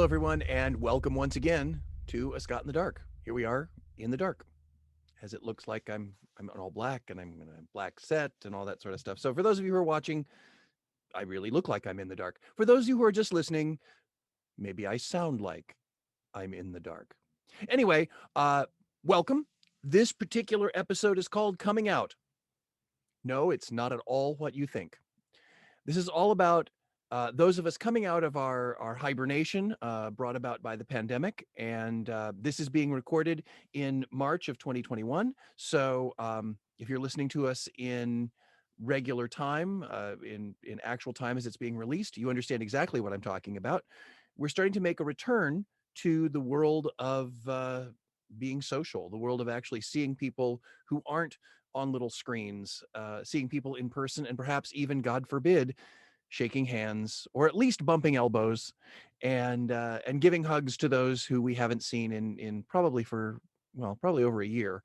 everyone, and welcome once again to A Scott in the Dark. Here we are in the dark, as it looks like I'm in all black and I'm in a black set and all that sort of stuff. So for those of you who are watching, I really look like I'm in the dark. For those of you who are just listening, maybe I sound like I'm in the dark. Anyway, welcome. This particular episode is called Coming Out. No, it's not at all what you think. This is all about those of us coming out of our hibernation brought about by the pandemic. And this is being recorded in March of 2021. So if you're listening to us in regular time, in actual time as it's being released, you understand exactly what I'm talking about. We're starting to make a return to the world of being social, the world of actually seeing people who aren't on little screens, seeing people in person, and perhaps even, God forbid, shaking hands or at least bumping elbows, and giving hugs to those who we haven't seen in probably over a year.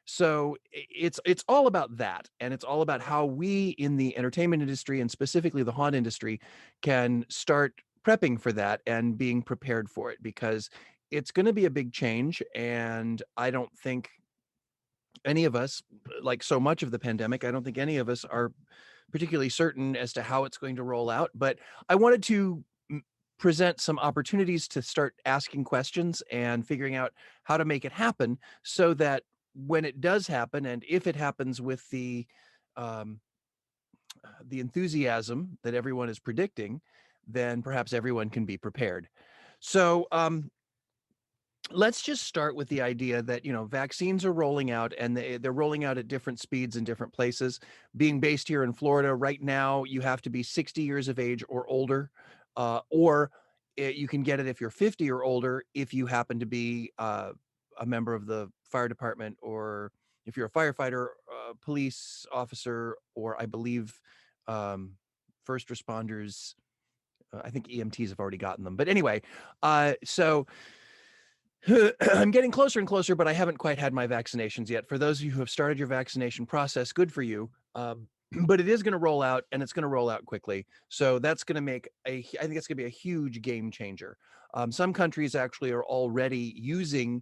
So it's all about that, and it's all about how we in the entertainment industry and specifically the haunt industry can start prepping for that and being prepared for it, because it's going to be a big change. And I don't think any of us, like so much of the pandemic, I don't think any of us are particularly certain as to how it's going to roll out. But I wanted to present some opportunities to start asking questions and figuring out how to make it happen, so that when it does happen, and if it happens with um, the enthusiasm that everyone is predicting, then perhaps everyone can be prepared. So let's just start with the idea that vaccines are rolling out, and they're rolling out at different speeds in different places. Being based here in Florida right now, you have to be 60 years of age or older, or you can get it if you're 50 or older if you happen to be a member of the fire department, or if you're a firefighter, police officer, or I believe um, first responders. I think EMTs have already gotten them, but anyway, so I'm getting closer and closer, but I haven't quite had my vaccinations yet. For those of you who have started your vaccination process, good for you. But it is going to roll out, and it's going to roll out quickly. So that's going to I think it's going to be a huge game changer. Some countries actually are already using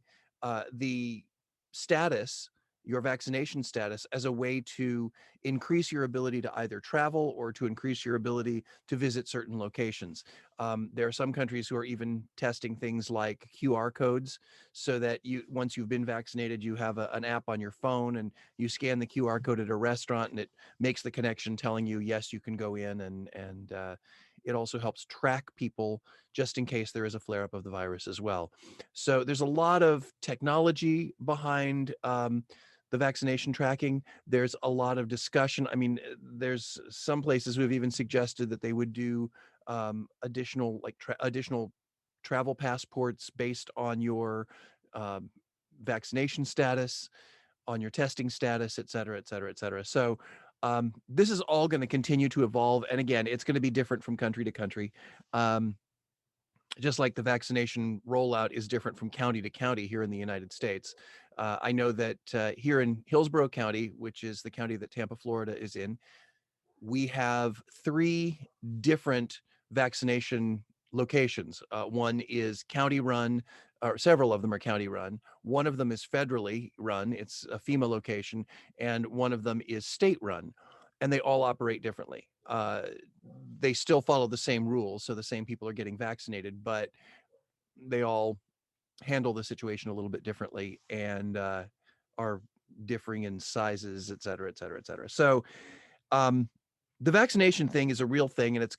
the status, your vaccination status, as a way to increase your ability to either travel or to increase your ability to visit certain locations. There are some countries who are even testing things like QR codes, so that once you've been vaccinated, you have an app on your phone, and you scan the QR code at a restaurant, and it makes the connection telling you, yes, you can go in, and it also helps track people just in case there is a flare up of the virus as well. So there's a lot of technology behind the vaccination tracking. There's a lot of discussion. I mean, there's some places who have even suggested that they would do additional travel passports based on your um, vaccination status, on your testing status, et cetera, et cetera, et cetera. So this is all going to continue to evolve, and again, it's going to be different from country to country. Um, just like the vaccination rollout is different from county to county here in the United States. I know that here in Hillsborough County, which is the county that Tampa, Florida is in, we have three different vaccination locations. One is county run, or several of them are county run. One of them is federally run, it's a FEMA location, and one of them is state run. And they all operate differently. They still follow the same rules, so the same people are getting vaccinated, but they all handle the situation a little bit differently, and are differing in sizes, et cetera, et cetera, et cetera. So um, the vaccination thing is a real thing, and it's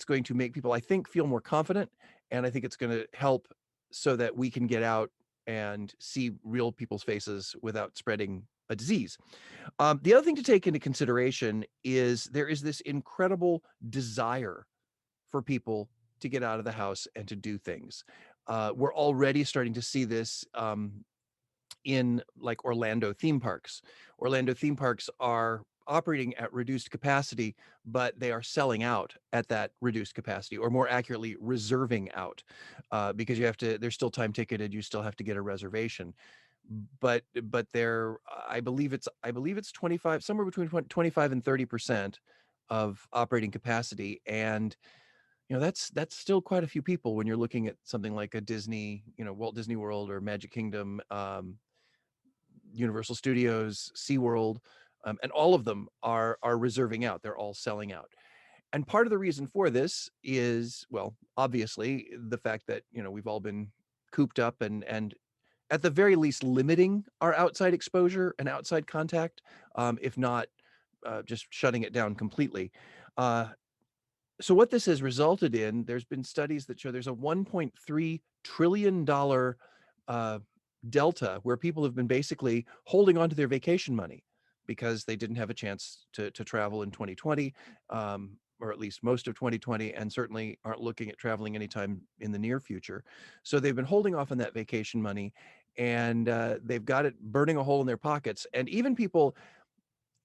going to make people, I think, feel more confident, and I think it's going to help so that we can get out and see real people's faces without spreading a disease. The other thing to take into consideration is there is this incredible desire for people to get out of the house and to do things. We're already starting to see this in like Orlando theme parks. Orlando theme parks are operating at reduced capacity, but they are selling out at that reduced capacity, or more accurately, reserving out, because they're still time ticketed. You still have to get a reservation. But they're, I believe it's 25, somewhere between 25 and 30% of operating capacity. And that's still quite a few people when you're looking at something like a Disney, Walt Disney World or Magic Kingdom, Universal Studios, SeaWorld, and all of them are reserving out. They're all selling out. And part of the reason for this is, well, obviously the fact that, we've all been cooped up and at the very least limiting our outside exposure and outside contact, if not just shutting it down completely. Uh, so what this has resulted in, there's been studies that show there's a $1.3 trillion uh, delta where people have been basically holding on to their vacation money because they didn't have a chance to travel in 2020, or at least most of 2020, and certainly aren't looking at traveling anytime in the near future. So they've been holding off on that vacation money, and they've got it burning a hole in their pockets. And even people,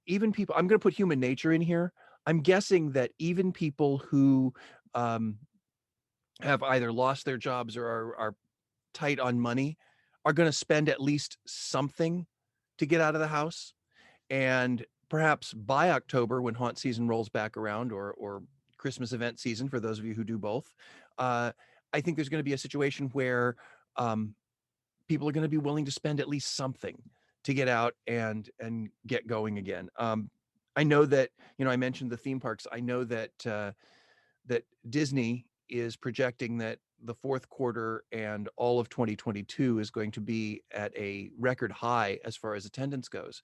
I'm going to put human nature in here. I'm guessing that even people who um, have either lost their jobs or are tight on money are going to spend at least something to get out of the house. And perhaps by October, when haunt season rolls back around, or Christmas event season for those of you who do both, uh, I think there's going to be a situation where um, people are going to be willing to spend at least something to get out and get going again. I know that, I mentioned the theme parks. I know that that Disney is projecting that the fourth quarter and all of 2022 is going to be at a record high as far as attendance goes,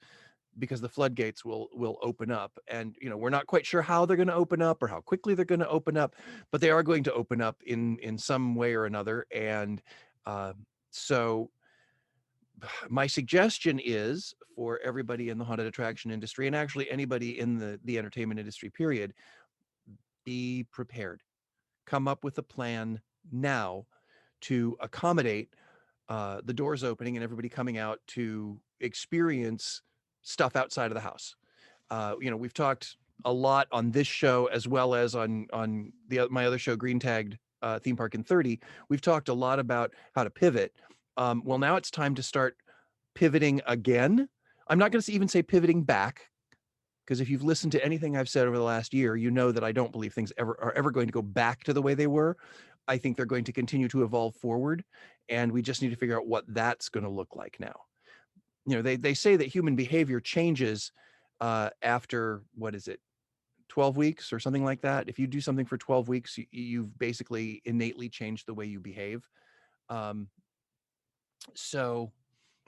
because the floodgates will open up. And we're not quite sure how they're going to open up or how quickly they're going to open up, but they are going to open up in some way or another. And uh, so my suggestion is for everybody in the haunted attraction industry, and actually anybody in the entertainment industry period, be prepared. Come up with a plan now to accommodate the doors opening and everybody coming out to experience stuff outside of the house. We've talked a lot on this show, as well as on my other show, Green Tagged Theme Park in 30. We've talked a lot about how to pivot. Well, now it's time to start pivoting again. I'm not going to even say pivoting back, because if you've listened to anything I've said over the last year, you know that I don't believe things are ever going to go back to the way they were. I think they're going to continue to evolve forward, and we just need to figure out what that's going to look like now. They say that human behavior changes after, what is it, 12 weeks or something like that. If you do something for 12 weeks, you've basically innately changed the way you behave. Um, so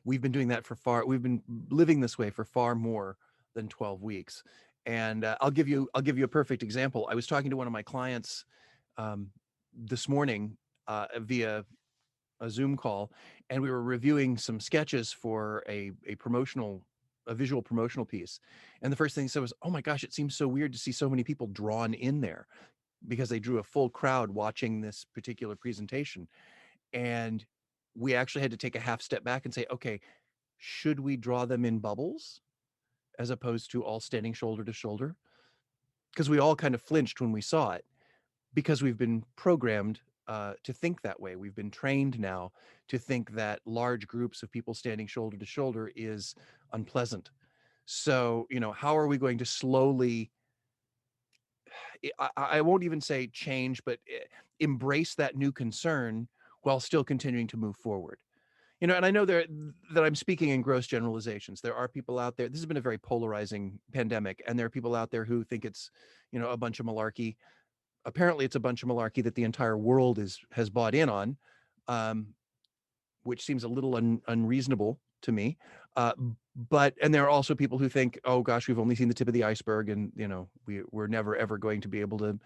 we've been living this way for far more than 12 weeks. And I'll give you a perfect example. I was talking to one of my clients um, this morning via a Zoom call, and we were reviewing some sketches for a visual promotional piece. And the first thing he said was, "Oh my gosh, it seems so weird to see so many people drawn in there," because they drew a full crowd watching this particular presentation. And we actually had to take a half step back and say, okay, should we draw them in bubbles as opposed to all standing shoulder to shoulder? Because we all kind of flinched when we saw it, because we've been programmed to think that way. We've been trained now to think that large groups of people standing shoulder to shoulder is unpleasant. So, how are we going to slowly, I won't even say change, but embrace that new concern while still continuing to move forward? And I know that I'm speaking in gross generalizations. There are people out there. This has been a very polarizing pandemic, and there are people out there who think it's, a bunch of malarkey. Apparently, it's a bunch of malarkey that the entire world has bought in on, um, which seems a little unreasonable to me. And there are also people who think, oh gosh, we've only seen the tip of the iceberg, and we're never ever going to be able to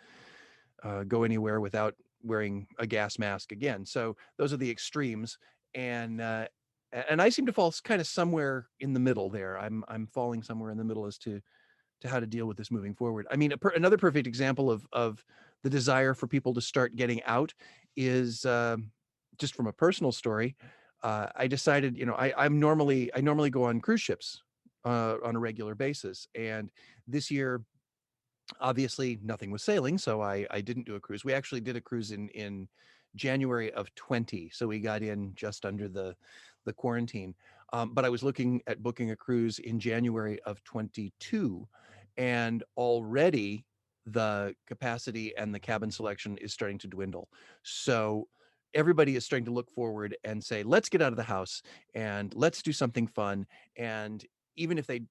go anywhere without wearing a gas mask again. So those are the extremes, and I seem to fall kind of somewhere in the middle there. I'm falling somewhere in the middle as to how to deal with this moving forward. I mean, another perfect example of the desire for people to start getting out is just from a personal story. I decided, I normally go on cruise ships on a regular basis, and this year obviously nothing was sailing, so I didn't do a cruise. We actually did a cruise in January of 20, so we got in just under the quarantine. But I was looking at booking a cruise in January of 22, and already the capacity and the cabin selection is starting to dwindle. So everybody is starting to look forward and say, let's get out of the house and let's do something fun. And even if they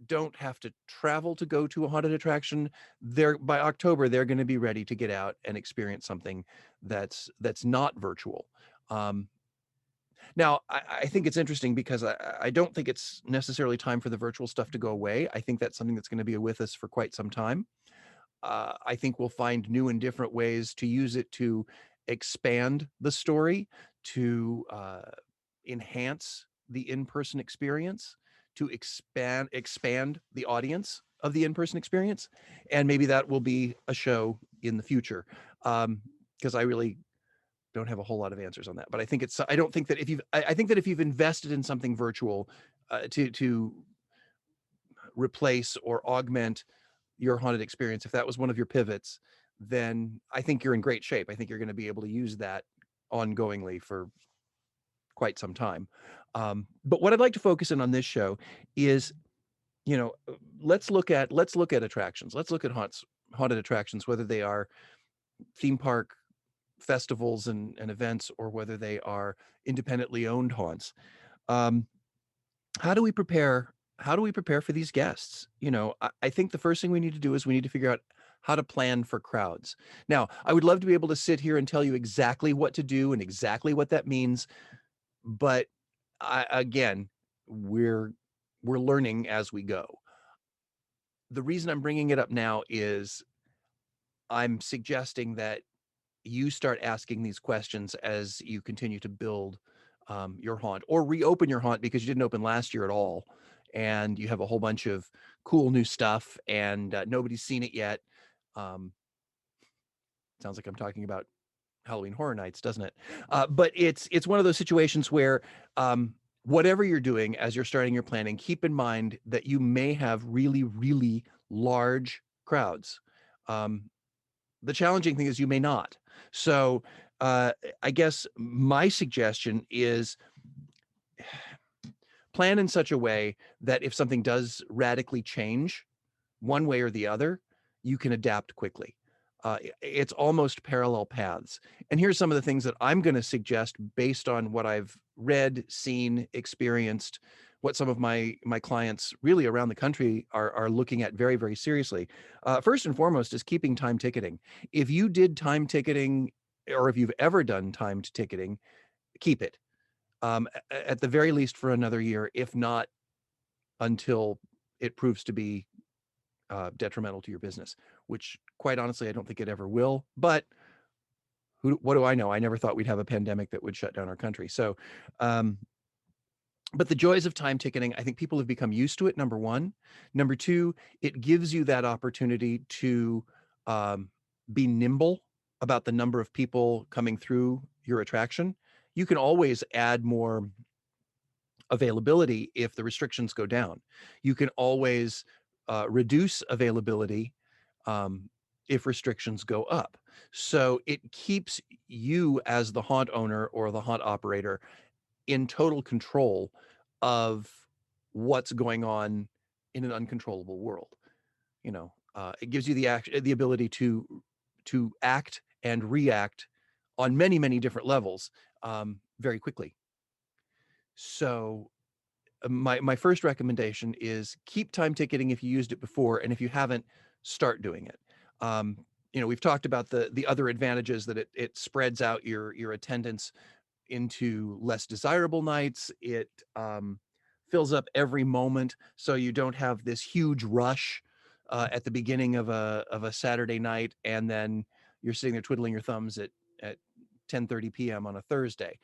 don't have to travel to go to a haunted attraction, they're by October they're going to be ready to get out and experience something that's not virtual. Um, Now, I think it's interesting because I don't think it's necessarily time for the virtual stuff to go away. I think that's something that's going to be with us for quite some time. I think we'll find new and different ways to use it to expand the story, to enhance the in-person experience, to expand the audience of the in-person experience, and maybe that will be a show in the future. Because I really don't have a whole lot of answers on that, but I think it's. I don't think that if you've. I think that if you've invested in something virtual to replace or augment your haunted experience, if that was one of your pivots, then I think you're in great shape. I think you're going to be able to use that ongoingly for quite some time. But what I'd like to focus in on this show is, you know, let's look at attractions. Let's look at haunted attractions, whether they are theme park festivals and events or whether they are independently owned haunts. Um, how do we prepare? How do we prepare for these guests? I think the first thing we need to do is we need to figure out how to plan for crowds. Now, I would love to be able to sit here and tell you exactly what to do and exactly what that means, but again, we're learning as we go. The reason I'm bringing it up now is I'm suggesting that you start asking these questions as you continue to build your haunt or reopen your haunt because you didn't open last year at all. And you have a whole bunch of cool new stuff and nobody's seen it yet. Um, Sounds like I'm talking about Halloween Horror Nights, doesn't it? But it's one of those situations where whatever you're doing as you're starting your planning, keep in mind that you may have really, really large crowds. Um, the challenging thing is you may not. So I guess my suggestion is plan in such a way that if something does radically change one way or the other, you can adapt quickly. It's almost parallel paths. And here's some of the things that I'm going to suggest based on what I've read, seen, experienced, what some of my clients really around the country are looking at very, very seriously. First and foremost is keeping time ticketing. If you did time ticketing, or if you've ever done timed ticketing, keep it. At the very least for another year, if not until it proves to be detrimental to your business, which quite honestly, I don't think it ever will. But what do I know? I never thought we'd have a pandemic that would shut down our country. So, um, but the joys of time ticketing, I think people have become used to it. Number one. Number two, it gives you that opportunity to um, be nimble about the number of people coming through your attraction. You can always add more availability if the restrictions go down. You can always reduce availability if restrictions go up. So it keeps you as the haunt owner or the haunt operator in total control of what's going on in an uncontrollable world. It gives you the ability to act and react on many, many different levels very quickly. So my first recommendation is keep time ticketing if you used it before, and if you haven't, start doing it. Um, we've talked about the other advantages that it spreads out your attendance into less desirable nights. It fills up every moment, so you don't have this huge rush at the beginning of a Saturday night, and then you're sitting there twiddling your thumbs at 10:30 p.m. on a Thursday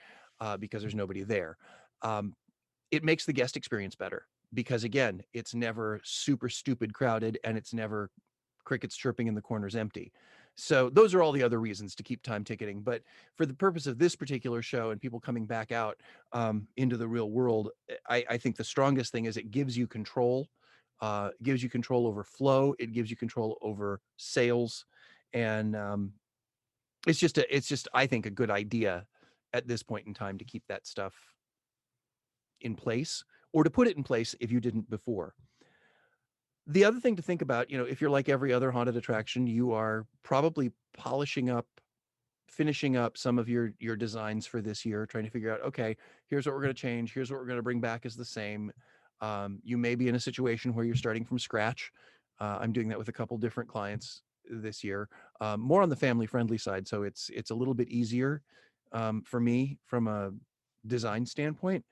because there's nobody there. Um, it makes the guest experience better because again, it's never super stupid crowded and it's never crickets chirping in the corners empty. So those are all the other reasons to keep time ticketing. But for the purpose of this particular show and people coming back out into the real world, I think the strongest thing is it gives you control. It gives you control over flow. It gives you control over sales, and it's just I think a good idea at this point in time to keep that stuff in place or to put it in place if you didn't before. The other thing to think about, if you're like every other haunted attraction, you are probably polishing up, finishing up some of your designs for this year, trying to figure out, okay, here's what we're going to change, here's what we're going to bring back as the same. You may be in a situation where you're starting from scratch. I'm doing that with a couple different clients this year, more on the family friendly side, so it's a little bit easier for me from a design standpoint.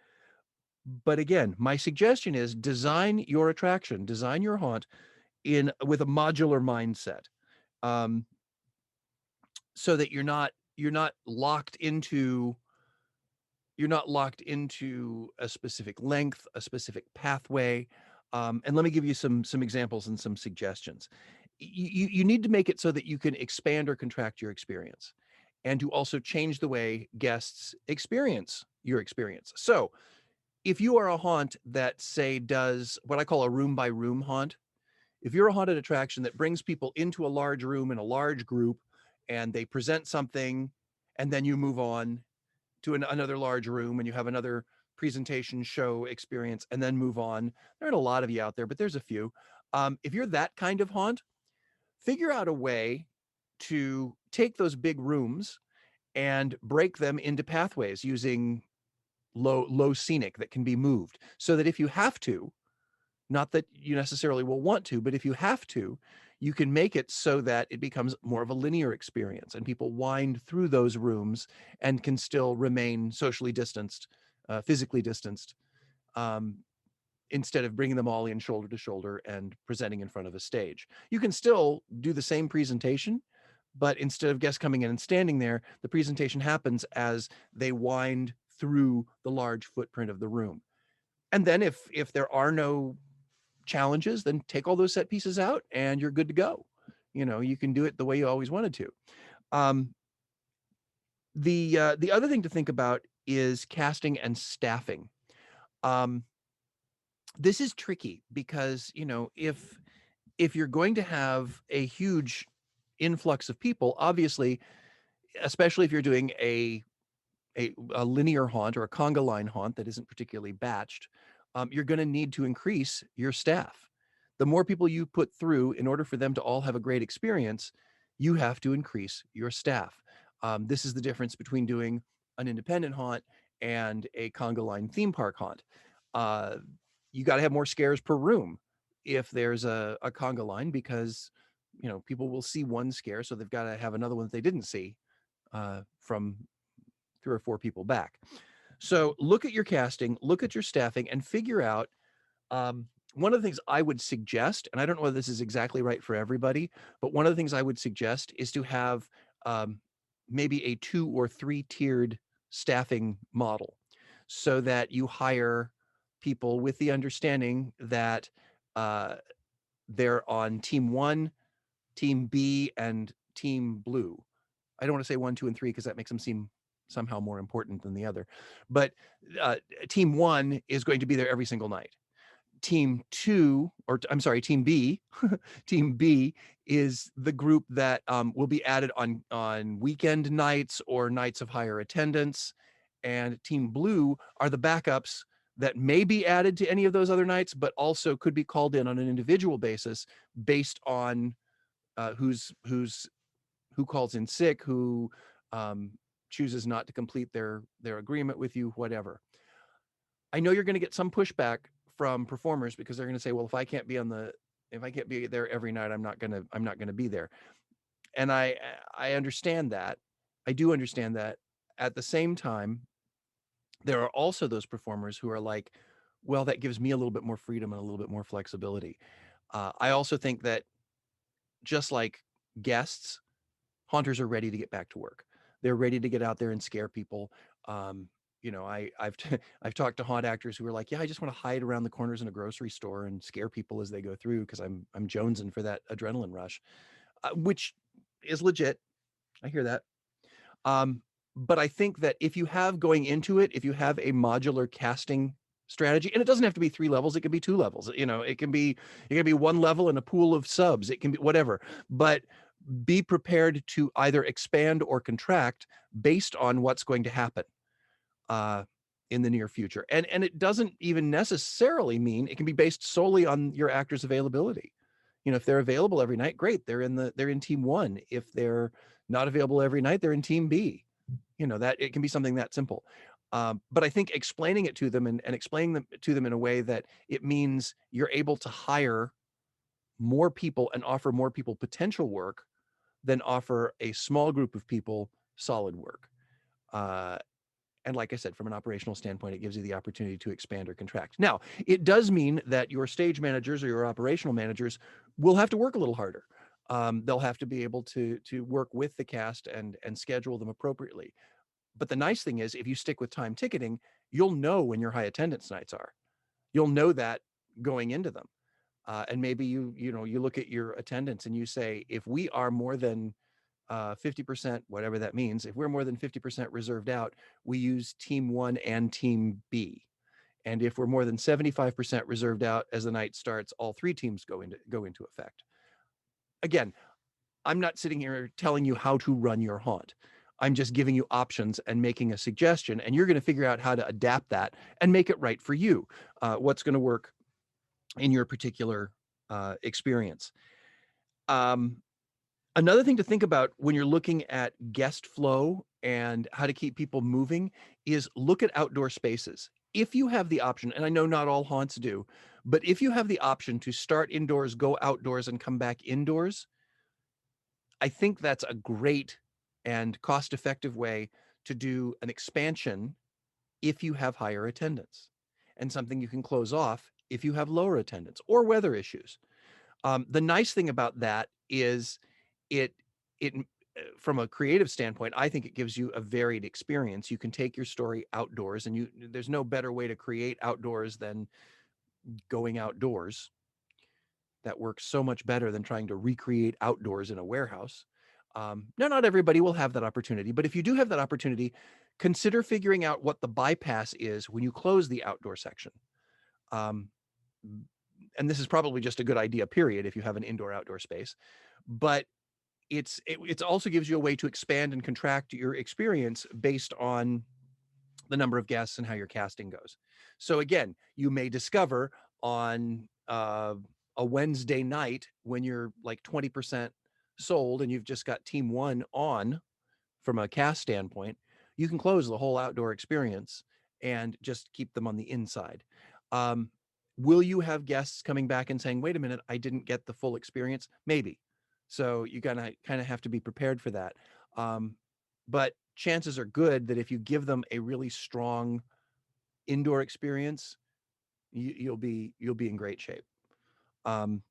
But again, my suggestion is design your attraction, design your haunt in with a modular mindset, um, so that you're not locked into a specific length, a specific pathway. And let me give you some examples and some suggestions. You need to make it so that you can expand or contract your experience, and to also change the way guests experience your experience. So if you are a haunt that, say, does what I call a room by room haunt, if you're a haunted attraction that brings people into a large room in a large group and they present something, and then you move on to another large room and you have another presentation show experience and then move on. There aren't a lot of you out there, but there's a few. If you're that kind of haunt, figure out a way to take those big rooms and break them into pathways using low scenic that can be moved, so that if you have to, not that you necessarily will want to, but if you have to, you can make it so that it becomes more of a linear experience and people wind through those rooms and can still remain socially distanced, physically distanced, um, instead of bringing them all in shoulder to shoulder and presenting in front of a stage. You can still do the same presentation, but instead of guests coming in and standing there, the presentation happens as they wind through the large footprint of the room. And then if there are no challenges, then take all those set pieces out and you're good to go. You can do it the way you always wanted to. Um, the other thing to think about is casting and staffing. Um, this is tricky because if you're going to have a huge influx of people, obviously, especially if you're doing a linear haunt or a conga line haunt that isn't particularly batched, you're going to need to increase your staff. The more people you put through, in order for them to all have a great experience, you have to increase your staff. This is the difference between doing an independent haunt and a conga line theme park haunt. Uh, you got to have more scares per room if there's a conga line, because people will see one scare, so they've got to have another one that they didn't see from 3 or 4 people back. So look at your casting, look at your staffing, and figure out. One of the things I would suggest, and I don't know whether this is exactly right for everybody, but one of the things I would suggest is to have um, maybe a 2 or 3 tiered staffing model, so that you hire people with the understanding that uh, they're on team 1, team B, and team blue. I don't want to say 1, 2, and 3 because that makes them seem somehow more important than the other. But uh, team 1 is going to be there every single night. Team 2, or I'm sorry, team B, team B is the group that will be added on weekend nights or nights of higher attendance. And team blue are the backups that may be added to any of those other nights, but also could be called in on an individual basis based on who calls in sick, who um, chooses not to complete their agreement with you, whatever. I know you're going to get some pushback from performers because they're going to say, well, if I can't be there every night, I'm not going to be there. And I understand that. I do understand that. At the same time, there are also those performers who are like, well, that gives me a little bit more freedom and a little bit more flexibility. I also think that, just like guests, haunters are ready to get back to work. They're ready to get out there and scare people. I've talked to haunt actors who are like, yeah, I just want to hide around the corners in a grocery store and scare people as they go through because I'm jonesing for that adrenaline rush, which is legit. I hear that. Um, but I think that if you have going into it, if you have a modular casting strategy, and it doesn't have to be 3 levels, it can be 2 levels. It can be 1 level and a pool of subs. It can be whatever. But be prepared to either expand or contract based on what's going to happen. Uh, in the near future. And it doesn't even necessarily mean, it can be based solely on your actors' availability. If they're available every night, great. They're in team one. If they're not available every night, they're in team B. That it can be something that simple. But I think explaining it to them and explaining them to them in a way that it means you're able to hire more people and offer more people potential work than offer a small group of people solid work. Uh, and like I said, from an operational standpoint, it gives you the opportunity to expand or contract. Now, it does mean that your stage managers or your operational managers will have to work a little harder. They'll have to be able to work with the cast and schedule them appropriately. But the nice thing is, if you stick with time ticketing, you'll know when your high attendance nights are. You'll know that going into them. And maybe you look at your attendance and you say, if we are more than 50%, whatever that means, if we're more than 50% reserved out, we use team one and team B. And if we're more than 75% reserved out as the night starts, all three teams go into effect. Again, I'm not sitting here telling you how to run your haunt. I'm just giving you options and making a suggestion, and you're going to figure out how to adapt that and make it right for you. What's going to work in your particular experience. Um, Another thing to think about when you're looking at guest flow and how to keep people moving is look at outdoor spaces. If you have the option, and I know not all haunts do, but if you have the option to start indoors, go outdoors, and come back indoors, I think that's a great and cost-effective way to do an expansion if you have higher attendance, and something you can close off if you have lower attendance or weather issues. The nice thing about that is it it from a creative standpoint, I think it gives you a varied experience. You can take your story outdoors, and there's no better way to create outdoors than going outdoors. That works so much better than trying to recreate outdoors in a warehouse. Now, not everybody will have that opportunity, but if you do have that opportunity, consider figuring out what the bypass is when you close the outdoor section. Um, and this is probably just a good idea, period, if you have an indoor outdoor space. But it also gives you a way to expand and contract your experience based on the number of guests and how your casting goes. So again, you may discover on a Wednesday night when you're like 20% sold and you've just got team one on from a cast standpoint, you can close the whole outdoor experience and just keep them on the inside. Um, will you have guests coming back and saying, wait a minute, I didn't get the full experience? Maybe. So you gotta kind of have to be prepared for that. But chances are good that if you give them a really strong indoor experience, you'll be in great shape. Um,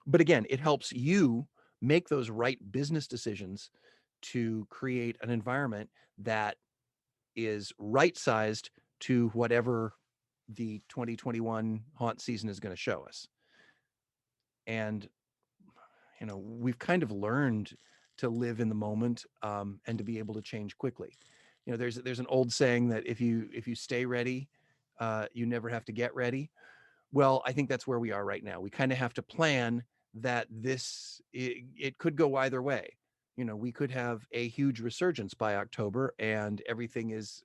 but again, it helps you make those right business decisions to create an environment that is right sized to whatever the 2021 haunt season is going to show us. And we've kind of learned to live in the moment, and to be able to change quickly. There's an old saying that if you stay ready, you never have to get ready. Well, I think that's where we are right now. We kind of have to plan that it could go either way. We could have a huge resurgence by October and everything is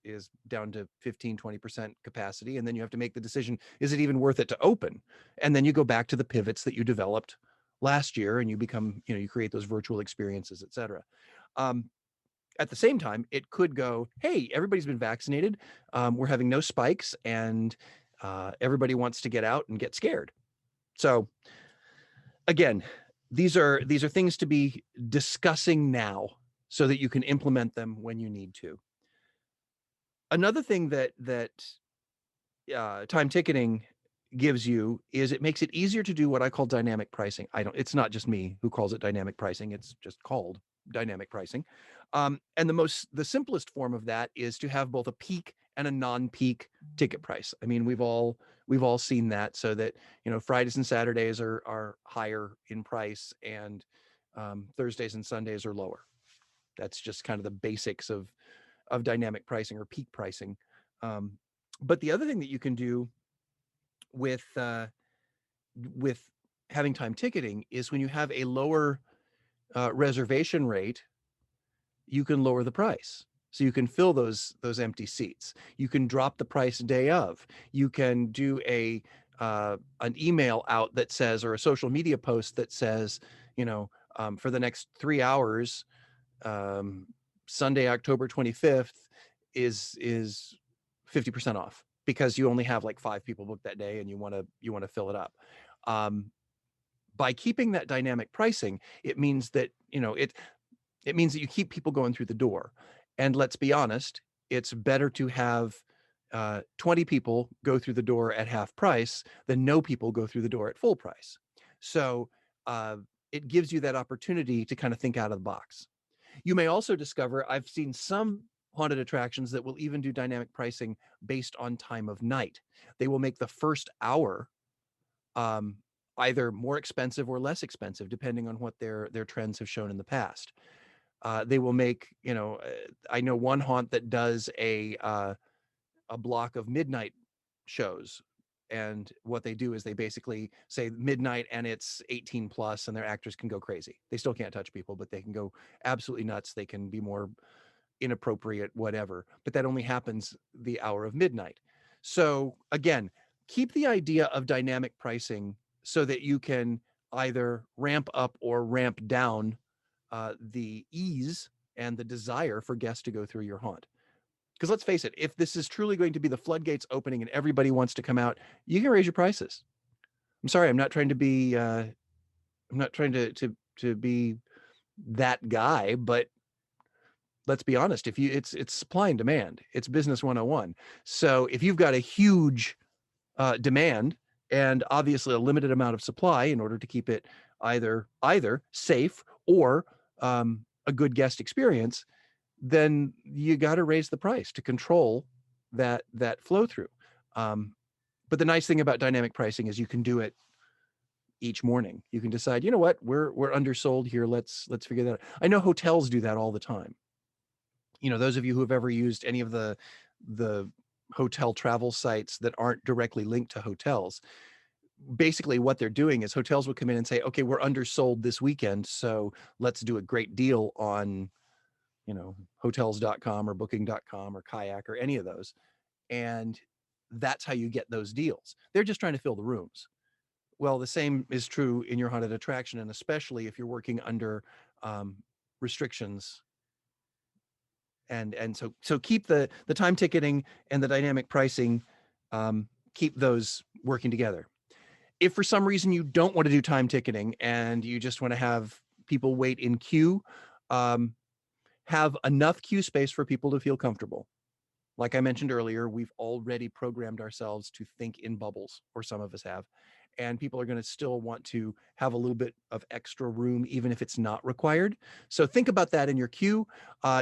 down to 15-20% capacity. And then you have to make the decision, is it even worth it to open? And then you go back to the pivots that you developed last year and you become, you create those virtual experiences, et cetera. At the same time, it could go, hey, everybody's been vaccinated. We're having no spikes and everybody wants to get out and get scared. So again, these are things to be discussing now so that you can implement them when you need to. Another thing that time ticketing gives you is it makes it easier to do what I call dynamic pricing. It's not just me who calls it dynamic pricing. It's just called dynamic pricing. And the simplest form of that is to have both a peak and a non-peak ticket price. I mean, we've all seen that, so that, Fridays and Saturdays are higher in price and Thursdays and Sundays are lower. That's just kind of the basics of dynamic pricing or peak pricing. But the other thing that you can do with having time ticketing is when you have a lower reservation rate, you can lower the price. so you can fill those empty seats. You can drop the price day of. You can do an email out that says, or a social media post that says, for the next 3 hours, um, Sunday, October 25th is 50% off because you only have like 5 people booked that day and you want to fill it up. Um, by keeping that dynamic pricing, it means that, it means that you keep people going through the door. And let's be honest, it's better to have 20 people go through the door at half price than no people go through the door at full price. So uh, it gives you that opportunity to kind of think out of the box. You may also discover, I've seen some haunted attractions that will even do dynamic pricing based on time of night. They will make the first hour um, either more expensive or less expensive, depending on what their trends have shown in the past. They will make, I know one haunt that does a block of midnight shows. And what they do is they basically say midnight and it's 18 plus, and their actors can go crazy. They still can't touch people, but they can go absolutely nuts. They can be more inappropriate, whatever. But that only happens the hour of midnight. So again, keep the idea of dynamic pricing so that you can either ramp up or ramp down the ease and the desire for guests to go through your haunt. Because let's face it, if this is truly going to be the floodgates opening and everybody wants to come out, you can raise your prices. I'm sorry, I'm not trying to be to be that guy, but let's be honest, if you it's supply and demand. It's business 101. So if you've got a huge demand and obviously a limited amount of supply, in order to keep it either safe or a good guest experience, then you got to raise the price to control that flow through. Um, but the nice thing about dynamic pricing is you can do it each morning. You can decide, you know what, we're undersold here. Let's figure that out. I know hotels do that all the time. Those of you who have ever used any of the hotel travel sites that aren't directly linked to hotels, basically what they're doing is hotels would come in and say, okay, we're undersold this weekend, so let's do a great deal on hotels.com or booking.com or kayak or any of those. And that's how you get those deals. They're just trying to fill the rooms. Well, the same is true in your haunted attraction, and especially if you're working under restrictions. And so keep the time ticketing and the dynamic pricing, keep those working together. If for some reason you don't want to do time ticketing and you just want to have people wait in queue, um, have enough queue space for people to feel comfortable. Like I mentioned earlier, we've already programmed ourselves to think in bubbles, or some of us have. And people are going to still want to have a little bit of extra room, even if it's not required. So think about that in your queue.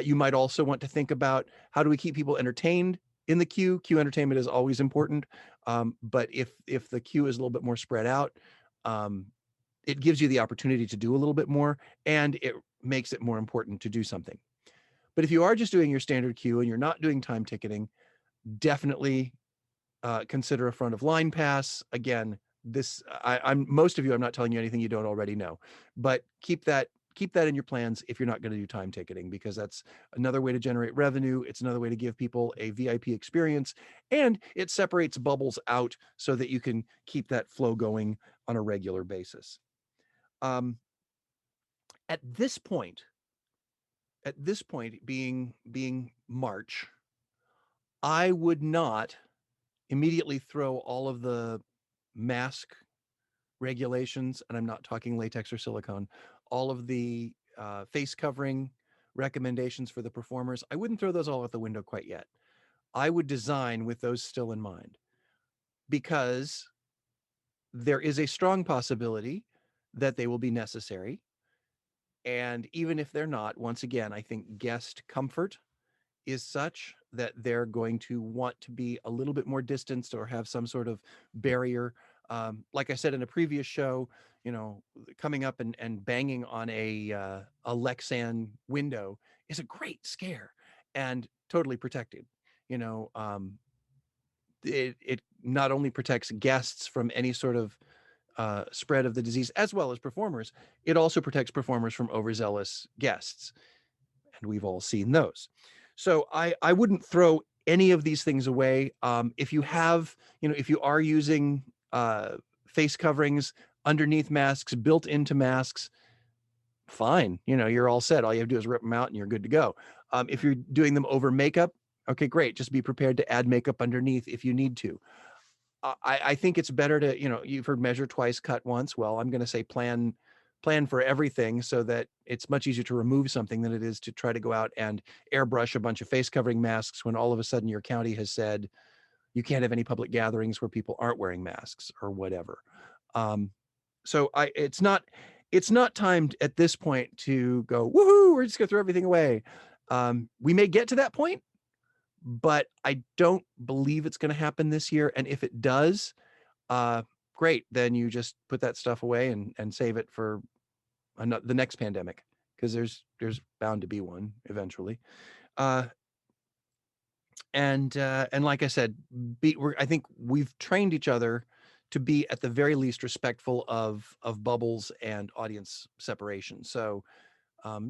You might also want to think about, how do we keep people entertained in the queue? Queue entertainment is always important. But if the queue is a little bit more spread out, it gives you the opportunity to do a little bit more, and it makes it more important to do something. But if you are just doing your standard queue and you're not doing time ticketing, definitely consider a front of line pass. Again, I'm most of you, I'm not telling you anything you don't already know, but keep that in your plans if you're not going to do time ticketing, because that's another way to generate revenue. It's another way to give people a VIP experience, and it separates bubbles out so that you can keep that flow going on a regular basis. Um, at this point, being March, I would not immediately throw all of the mask regulations, and I'm not talking latex or silicone, all of the face covering recommendations for the performers, I wouldn't throw those all out the window quite yet. I would design with those still in mind, because there is a strong possibility that they will be necessary. And even if they're not, once again, I think guest comfort is such that they're going to want to be a little bit more distanced or have some sort of barrier. Like I said in a previous show, coming up and banging on a Lexan window is a great scare and totally protected. You know, it not only protects guests from any sort of spread of the disease, as well as performers, it also protects performers from overzealous guests, and we've all seen those. So I wouldn't throw any of these things away. If you have, if you are using face coverings underneath masks, built into masks, fine. You're all set. All you have to do is rip them out and you're good to go. If you're doing them over makeup, okay, great. Just be prepared to add makeup underneath if you need to. I think it's better to, you've heard measure twice, cut once. Well, I'm going to say plan for everything so that it's much easier to remove something than it is to try to go out and airbrush a bunch of face covering masks when all of a sudden your county has said you can't have any public gatherings where people aren't wearing masks or whatever. So it's not timed at this point to go, woohoo, we're just gonna throw everything away. We may get to that point, but I don't believe it's gonna happen this year. And if it does, great, then you just put that stuff away and save it for the next pandemic, because there's bound to be one eventually. And like I said, I think we've trained each other to be at the very least respectful of bubbles and audience separation. So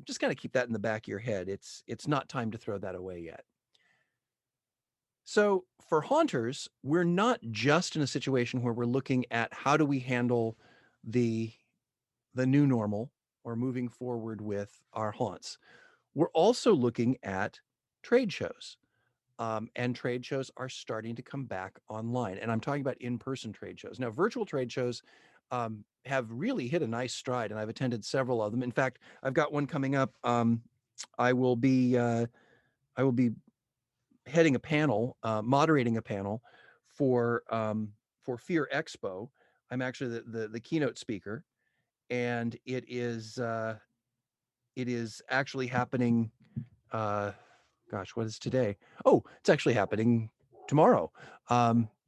just kind of keep that in the back of your head. It's not time to throw that away yet. So for haunters, we're not just in a situation where we're looking at how do we handle the new normal or moving forward with our haunts. We're also looking at trade shows. And trade shows are starting to come back online. And I'm talking about in-person trade shows. Now, virtual trade shows have really hit a nice stride, and I've attended several of them. In fact, I've got one coming up. I will be heading a panel, moderating a panel for Fear Expo. I'm actually the keynote speaker, and it is actually happening. Gosh, what is today? Oh, it's actually happening tomorrow.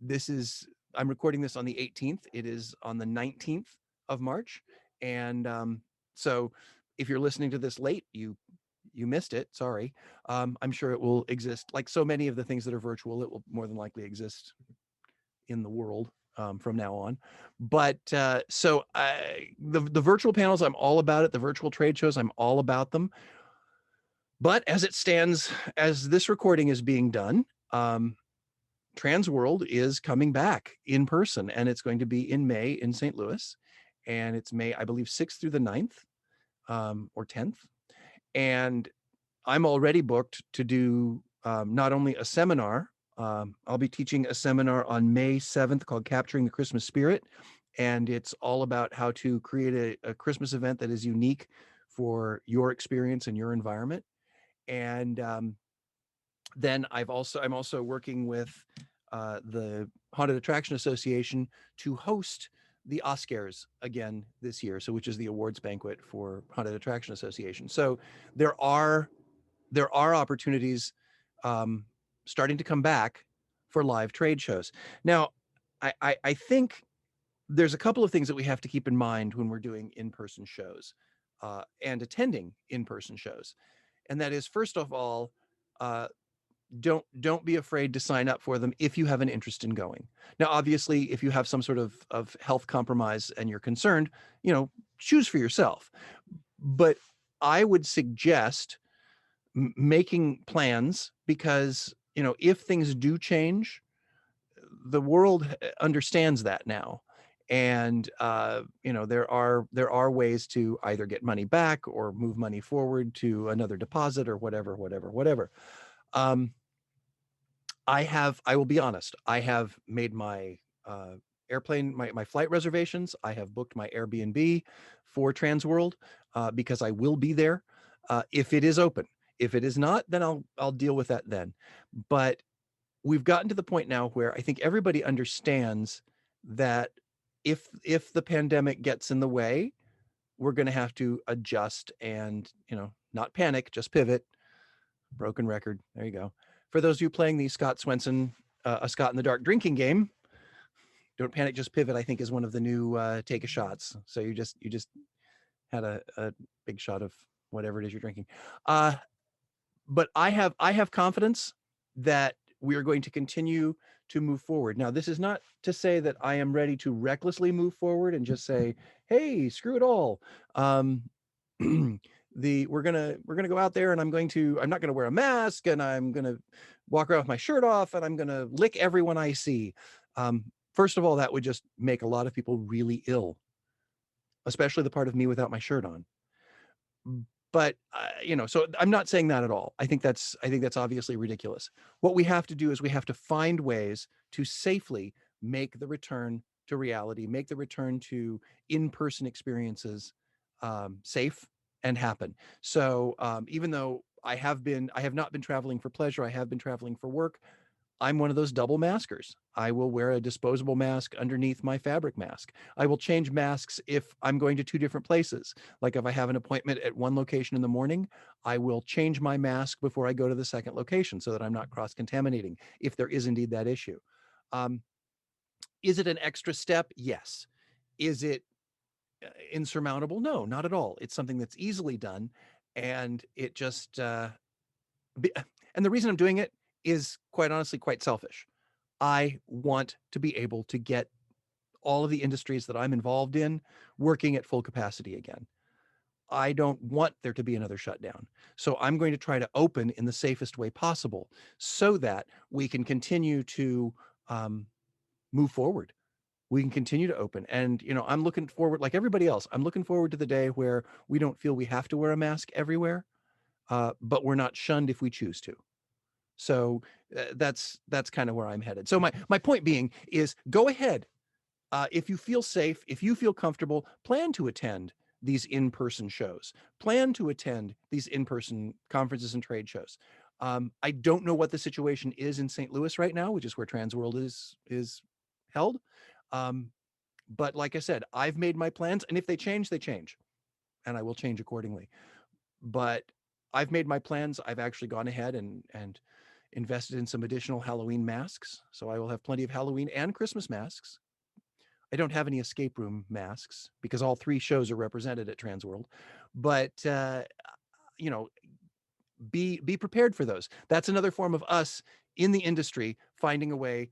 This is I'm recording this on the 18th. It is on the 19th of March, and so if you're listening to this late, you missed it. Sorry. I'm sure it will exist. Like so many of the things that are virtual, it will more than likely exist in the world from now on. But the virtual panels, I'm all about it. The virtual trade shows, I'm all about them. But as it stands, as this recording is being done, Trans World is coming back in person, and it's going to be in May in St. Louis. And it's May, I believe, 6th through the 9th or 10th. And I'm already booked to do not only a seminar, I'll be teaching a seminar on May 7th called Capturing the Christmas Spirit. And it's all about how to create a Christmas event that is unique for your experience and your environment. And then I'm also working with the Haunted Attraction Association to host the Oscars again this year, so which is the awards banquet for Haunted Attraction Association. So there are opportunities starting to come back for live trade shows. Now, I think there's a couple of things that we have to keep in mind when we're doing in-person shows and attending in-person shows, and that is, first of all, don't be afraid to sign up for them if you have an interest in going. Now, obviously, if you have some sort of health compromise and you're concerned, choose for yourself. But I would suggest making plans, because if things do change, the world understands that now. And there are ways to either get money back or move money forward to another deposit or whatever. I will be honest, I have made my my flight reservations. I have booked my Airbnb for Transworld because I will be there if it is open. If it is not, then I'll deal with that then. But we've gotten to the point now where I think everybody understands that if the pandemic gets in the way, we're going to have to adjust and not panic, just pivot. Broken record. There you go. For those of you playing the Scott Swenson, a Scott in the Dark drinking game, don't panic, just pivot, I think, is one of the new take a shots. So you just had a big shot of whatever it is you're drinking. But I have confidence that we are going to continue to move forward. Now, this is not to say that I am ready to recklessly move forward and just say, hey, screw it all. we're gonna go out there and I'm not gonna wear a mask and I'm gonna walk around with my shirt off and I'm gonna lick everyone I see. First of all, that would just make a lot of people really ill, especially the part of me without my shirt on. But so I'm not saying that at all. I think that's obviously ridiculous. What we have to do is we have to find ways to safely make the return to reality, make the return to in-person experiences safe and happen. So even though I have not been traveling for pleasure, I have been traveling for work. I'm one of those double maskers. I will wear a disposable mask underneath my fabric mask. I will change masks if I'm going to two different places. Like if I have an appointment at one location in the morning, I will change my mask before I go to the second location so that I'm not cross-contaminating if there is indeed that issue. Um, is it an extra step? Yes. Is it insurmountable? No, not at all. It's something that's easily done, and it just and the reason I'm doing it is quite honestly quite selfish. I want to be able to get all of the industries that I'm involved in working at full capacity again. I don't want there to be another shutdown. So I'm going to try to open in the safest way possible so that we can continue to um, move forward. We can continue to open. And, I'm looking forward, like everybody else, I'm looking forward to the day where we don't feel we have to wear a mask everywhere, but we're not shunned if we choose to. So that's kind of where I'm headed. So my point being is go ahead. If you feel safe, if you feel comfortable, plan to attend these in-person shows. Plan to attend these in-person conferences and trade shows. I don't know what the situation is in St. Louis right now, which is where Transworld is held. Um, but like I said, I've made my plans, and if they change, they change, and I will change accordingly. But I've made my plans. I've actually gone ahead and invested in some additional Halloween masks, so I will have plenty of Halloween and Christmas masks. I don't have any escape room masks because all three shows are represented at Transworld. But you know, be prepared for those. That's another form of us in the industry finding a way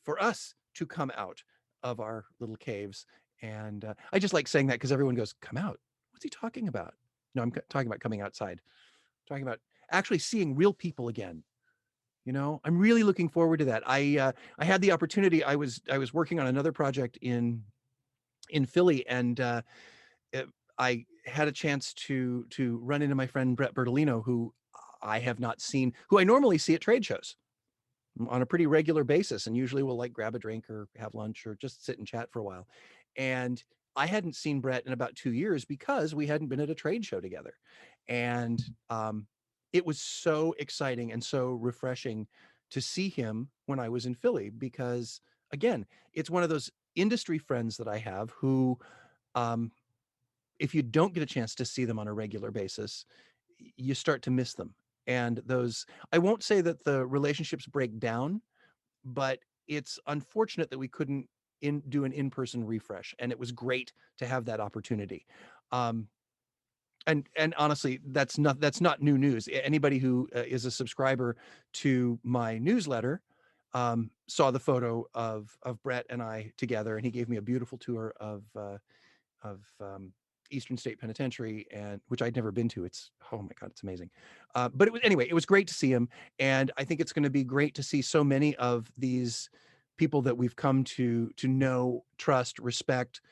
for us to come out of our little caves. And I just like saying that because everyone goes, "Come out? What's he talking about?" No, I'm talking about coming outside. I'm talking about actually seeing real people again. I'm really looking forward to that. I had the opportunity. I was working on another project in Philly, and I had a chance to run into my friend Brett Bertolino, who I have not seen, who I normally see at trade shows on a pretty regular basis, and usually we'll like grab a drink or have lunch or just sit and chat for a while. And I hadn't seen Brett in about 2 years because we hadn't been at a trade show together, and it was so exciting and so refreshing to see him when I was in Philly because again, it's one of those industry friends that I have who um, if you don't get a chance to see them on a regular basis, you start to miss them. And I won't say that the relationships break down, but it's unfortunate that we couldn't do an in-person refresh. And it was great to have that opportunity. Um, and honestly, that's not new news. Anybody who is a subscriber to my newsletter saw the photo of Brett and I together, and he gave me a beautiful tour of Eastern State Penitentiary, and which I'd never been to. It's oh my god, it's amazing. But it was great to see him, and I think it's going to be great to see so many of these people that we've come to know, trust, respect,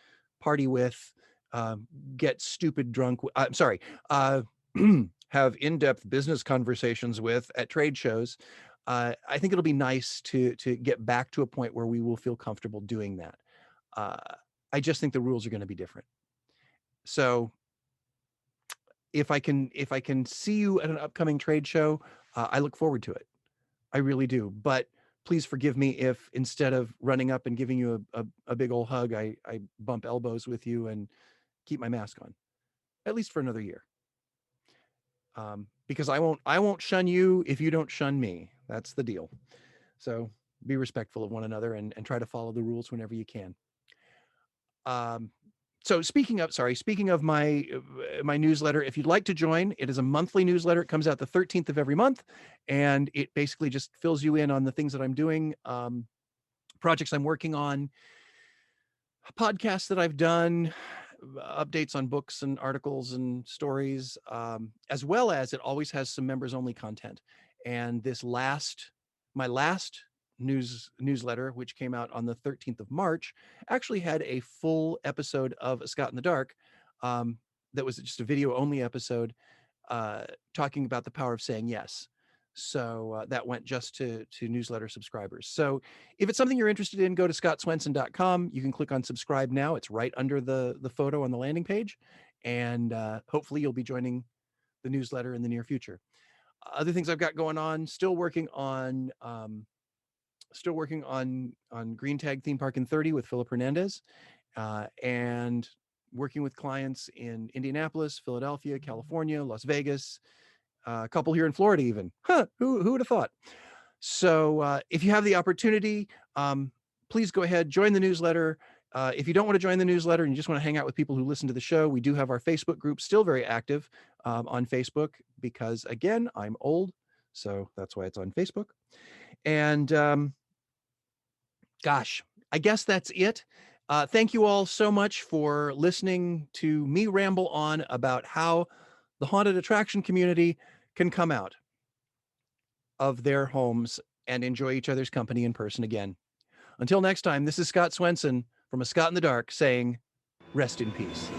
party with, um, get stupid drunk. I'm sorry. Have in-depth business conversations with at trade shows. I think it'll be nice to get back to a point where we will feel comfortable doing that. Uh, I just think the rules are going to be different. So if I can see you at an upcoming trade show, I look forward to it. I really do. But please forgive me if instead of running up and giving you a big old hug, I bump elbows with you and keep my mask on, at least for another year. Because I won't shun you if you don't shun me. That's the deal. So be respectful of one another and try to follow the rules whenever you can. Um, so speaking of my newsletter, if you'd like to join, it is a monthly newsletter. It comes out the 13th of every month, and it basically just fills you in on the things that I'm doing, projects I'm working on, podcasts that I've done, updates on books and articles and stories, as well as it always has some members only content. And my last newsletter, which came out on the 13th of March, actually had a full episode of A Scott in the Dark. That was just a video only episode, talking about the power of saying yes. So that went just to newsletter subscribers. So if it's something you're interested in, go to scottswenson.com. You can click on subscribe now. It's right under the photo on the landing page. And hopefully you'll be joining the newsletter in the near future. Other things I've got going on, still working on Green Tag Theme Park in 30 with Philip Hernandez, and working with clients in Indianapolis, Philadelphia, California, Las Vegas, a couple here in Florida even. Who would have thought? So if you have the opportunity, please go ahead, join the newsletter. If you don't want to join the newsletter and you just want to hang out with people who listen to the show, we do have our Facebook group, still very active on Facebook, because again, I'm old, so that's why it's on Facebook. And gosh, I guess that's it. Thank you all so much for listening to me ramble on about how the haunted attraction community can come out of their homes and enjoy each other's company in person again. Until next time, this is Scott Swenson from A Scott in the Dark saying, rest in peace.